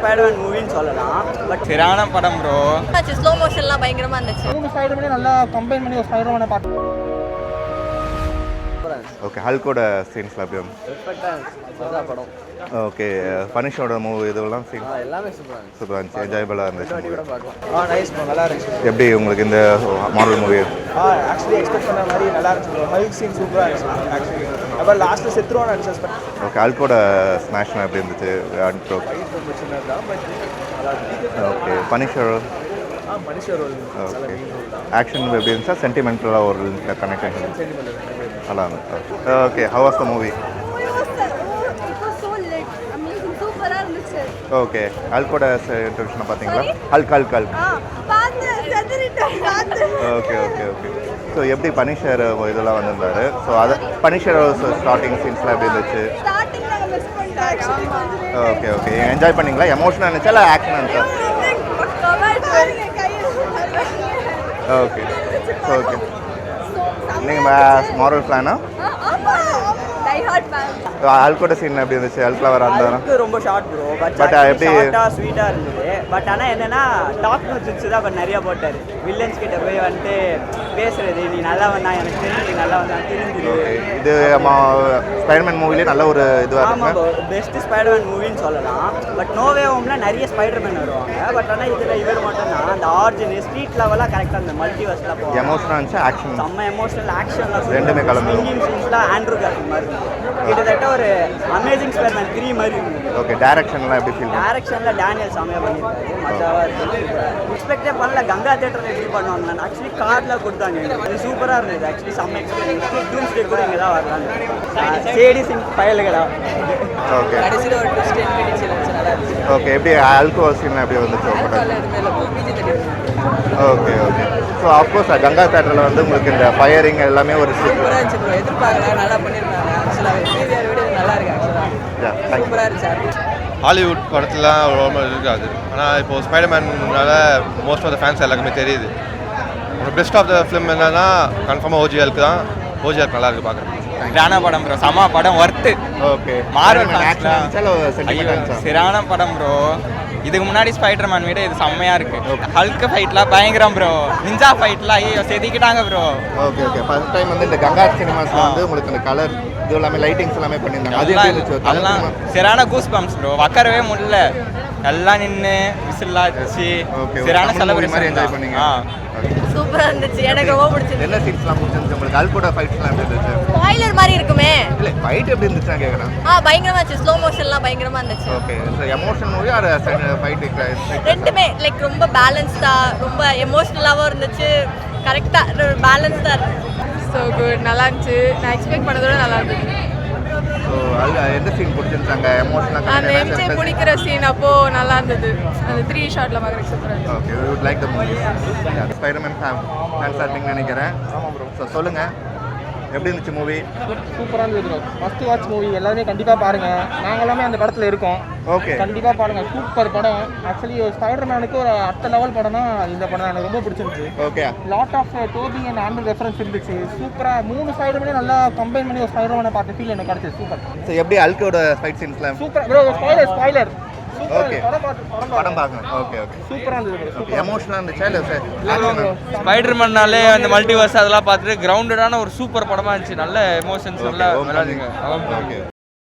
Spiderman மூவின்னு சொல்லலாம். But சரியான படம் ப்ரோ. ஸ்லோ மோஷன்லாம் பயங்கரமா இருந்துச்சு. மூணு ஸ்பைடர்மேனே நல்லா கம்பைன் பண்ணி ஒரு ஸ்பைடர்மேனை பார்த்து. ஓகே, ஹல்கோட சீன்ஸ்லாம் எப்படி வந்து? பெர்ஃபெக்ட்டாக படம். ஓகே, பனிஷோட மூவி இதெல்லாம் சீன் எல்லாமே சூப்பராக சூப்பராக இருந்துச்சு, என்ஜாயபிளாக இருந்துச்சு. கூட பார்க்கலாம். நைஸ் ப்ரோ, நல்லா இருந்துச்சு. எப்படி உங்களுக்கு இந்த மார்வல் மூவி? ஆக்சுவலி எக்ஸ்பெக்ட் பண்ண மாதிரி நல்லா இருந்துச்சு ப்ரோ. ஹல்க் சீன் சூப்பராக இருந்துச்சு ஆக்சுவலி. அப்புறம் லாஸ்ட்டில் செத்துருவான்னு நினச்சேன். பட் ஓகே, ஹல்கோட ஸ்மாஷ்லாம் எப்படி இருந்துச்சு? ஓகே, பனிஷர் மனுஷர் ஓகே, ஆக்ஷன் எப்படி இருந்துச்சா? சென்டிமெண்டலாக ஒரு கனெக்ஷன் நல்லா இருந்துச்சு. Okay, how was the movie? Okay, ஹல்கோட இன்ட்ரடக்ஷனை பார்த்தீங்களா? Hulk okay okay okay. So எப்படி பனிஷர் இதெல்லாம் வந்திருந்தாரு? ஸோ அதை பனிஷர் ஸ்டார்டிங் சீன்ஸ்லாம் எப்படி இருந்துச்சு? ஓகே ஓகே, என்ஜாய் பண்ணிங்களா? எமோஷனாக இருந்துச்சா இல்லை ஆக்ஷனாக இருந்துச்சா? Okay okay. நீங்கள் மாரல் ஃபேனா? ஹல்கோட சீன் எப்படி இருந்துச்சு? ஹல்க்லாம் வர அந்த ரொம்ப ஷார்ட் ப்ரோ. பட் எப்படி ஸ்வீட்டாக இருந்தது. பட் ஆனால் என்னன்னா டாக் ஜிட்ஸ் தான் கொஞ்சம் நிறையா போட்டார். வில்லன்ஸ் கிட்ட போய் வந்துட்டு பேசுறது, நீ நல்லா வந்தா எனக்கு தெரிஞ்சு நல்லா வந்தா தெரிஞ்சுது. இது ஸ்பைடர்மேன் மூவிலே நல்ல ஒரு இதுவாக ஆமாம் ப்ரோ, பெஸ்ட் ஸ்பைடர்மேன் மூவின்னு சொல்லலாம். பட் நோவே ஹோம்ல நிறைய ஸ்பைடர்மேன் வருவாங்க. பட் ஆனால் இதில் இவர் மட்டும் தான் அந்த ஆர்ஜின் ஸ்ட்ரீட் லெவலாக கரெக்டாக அந்த மல்டிவர்ஸில் போகும். எமோஷனாக இருந்துச்சு, ஆக்ஷன் செம்ம எமோஷனல் ஆக்ஷன்லாம் ரெண்டுமே கலந்து. சிங்கிங் சீன்ஸ்லாம் ஆண்ட்ரூ கார்ஃபீல்ட் மாதிரி இருக்கும். கிட்டத்தட்ட ஒரு அமேசிங் ஸ்பைடர்மேன் 3 மாதிரி இருந்தது. ஓகே, டைரக்ஷன்லாம் எப்படி ஃபீல்? டைரக்ஷனில் டேனியல் செம்மையாக பண்ணியிருக்காரு. மஜாவாக இருக்குது. எக்ஸ்பெக்டே பண்ணல கங்கா தேட்டரில் எப்படி பண்ணுவாங்க. ஆக்சுவலி கார்டில் கொடுத்தாங்க. அது சூப்பராக இருந்தது. ஆக்சுவலி செம்ம எக்ஸ்பீரியன்ஸ். டூம்ஸ்டே கூட இங்கே தான் வரலான்னு சேடி சிங் பயலுகளா. ஓகே, கடைசியில் ஒரு ட்விஸ்ட் என்கரேஜ் நல்லா இருந்துச்சு. ஓகே, எப்படி ஆல்கோ சீன்லாம் எப்படி வந்துச்சு? Okay okay. So of course Ganga தேட்டரில் வந்து உங்களுக்கு இந்த ஃபயரிங் எல்லாமே ஒரு சூப்பராக இருந்துச்சு ப்ரோ. எதிர்பார்க்கலாம், நல்லா பண்ணியிருக்காங்க. ஆக்சுவலாக பிவிஆர் விட நல்லா இருக்கு. ஆக்சுவலாக சூப்பராக இருந்துச்சு. ஹாலிவுட் படத்துலாம் ரொம்ப இருக்காது. ஆனால் இப்போது ஸ்பைடர்மேனால மோஸ்ட் ஆஃப் த ஃபேன்ஸ் எல்லாருக்குமே தெரியுது. ஒரு பெஸ்ட் ஆஃப் த ஃபிலிம் என்னன்னா கன்ஃபார்மாக ஓஜிஎலுக்கு தான். ஓஜிஎலுக்கு நல்லா இருக்குது பார்க்குறேன். சரியான படம் ப்ரோ, செம படம், ஒர்த்து. ஓகே, மார்வல் சரியான படம் ப்ரோ. இதுக்கு முன்னாடி ஸ்பைடர்மேன் விட இது செம்மையா இருக்கு. ஹல்க் ஃபைட்லாம் பயங்கரம் ப்ரோ. நிஞ்சா ஃபைட்லாம் ஐயோ செதுக்கிட்டாங்க bro. Okay okay. First time வந்து இந்த கங்கா சினிமாஸ்ல வந்து உங்களுக்கு இந்த கலர் இது எல்லாமே லைட்டிங்ஸ் எல்லாமே பண்ணியிருந்தாங்க. அது எப்படி இருந்துச்சு? அதெல்லாம் சரியான கூஸ் பம்ப்ஸ் ப்ரோ. உட்காரவே முடியல, எல்லாம் நின்று விசில்லாம் வச்சு சரியான செலிப்ரேஷன் மாதிரி என்ஜாய் பண்ணீங்க. சூப்பரா இருந்துச்சு, எனக்கு ரொம்ப பிடிச்சிருந்துச்சு. என்ன சீன்ஸ்லாம் பிடிச்சிருந்துச்சு உங்களுக்கு? ஹல்கோட ஃபைட்ஸ்லாம் எப்படி இருந்துச்சு? ஸ்பாயிலர் மாதிரி இருக்குமே. இல்லை, ஃபைட் எப்படி இருந்துச்சு நான் கேட்குறேன். பயங்கரமா இருந்துச்சு. ஸ்லோ மோஷன்லாம் பயங்கரமா இருந்துச்சு. Okay, so emotion movie or fight? ரெண்டுமே லைக் ரொம்ப பேலன்ஸ்டா, ரொம்ப எமோஷனலாகவும் இருந்துச்சு. கரெக்டாக பேலன்ஸ்டாக இருந்துச்சு. ஸோ குட், நல்லா இருந்துச்சு. நான் எக்ஸ்பெக்ட் பண்ணதோட நல்லா இருந்துச்சு. ஸோ அதில் எந்த சீன் பிடிச்சிருந்தாங்க? எமோஷனாக அந்த எம்ஜே பிடிக்கிற சீன் அப்போ நல்லா இருந்தது. அந்த 3 ஷாட்ல பார்க்குற சூப்பராக இருந்துச்சு. Okay, you would like the movie. Spiderman ஃபேன்ஸாக இருப்பீங்கன்னு நினைக்கிறேன். ஸோ சொல்லுங்கள், எப்படி இருந்துச்சு மூவி? சூப்பராக இருந்தது ப்ரோ. ஃபஸ்ட்டு வாட்ச் மூவி, எல்லாருமே கண்டிப்பாக பாருங்கள். நாங்கள் எல்லாமே அந்த படத்தில் இருக்கோம். ஓகே, கண்டிப்பாக பாருங்கள், சூப்பர் படம். ஆக்சுவலி ஸ்பைடர்மேனுக்கு ஒரு அடுத்த லெவல் படம் தான் இந்த படம். எனக்கு ரொம்ப பிடிச்சிருந்துச்சு. Okay, lot of Toby and Andrew reference இருந்துச்சு. சூப்பராக 3 ஸ்பைடர்மேனே நல்லா கம்பைன் பண்ணி ஒரு ஸ்பைடர்மேனை பார்த்த ஃபீல் எனக்கு கிடைச்சது. சூப்பர். ஸோ எப்படி ஹல்கோட ஃபைட் சீன்ஸ்லாம்? Super bro. ஸ்பாய்லர் ஓகே, படம் பார்க்கணும். ஓகே ஓகே, சூப்பராக இருந்தது. எமோஷனாக இருந்துச்சா இல்லை? ஸ்பைடர்மேன்னாலே அந்த மல்டிவர்ஸ் அதெல்லாம் பார்த்துட்டு கிரவுண்டடான ஒரு சூப்பர் படமா இருந்துச்சு. நல்ல எமோஷன்ஸ் நல்லா விளையாடுங்க. ஓகே.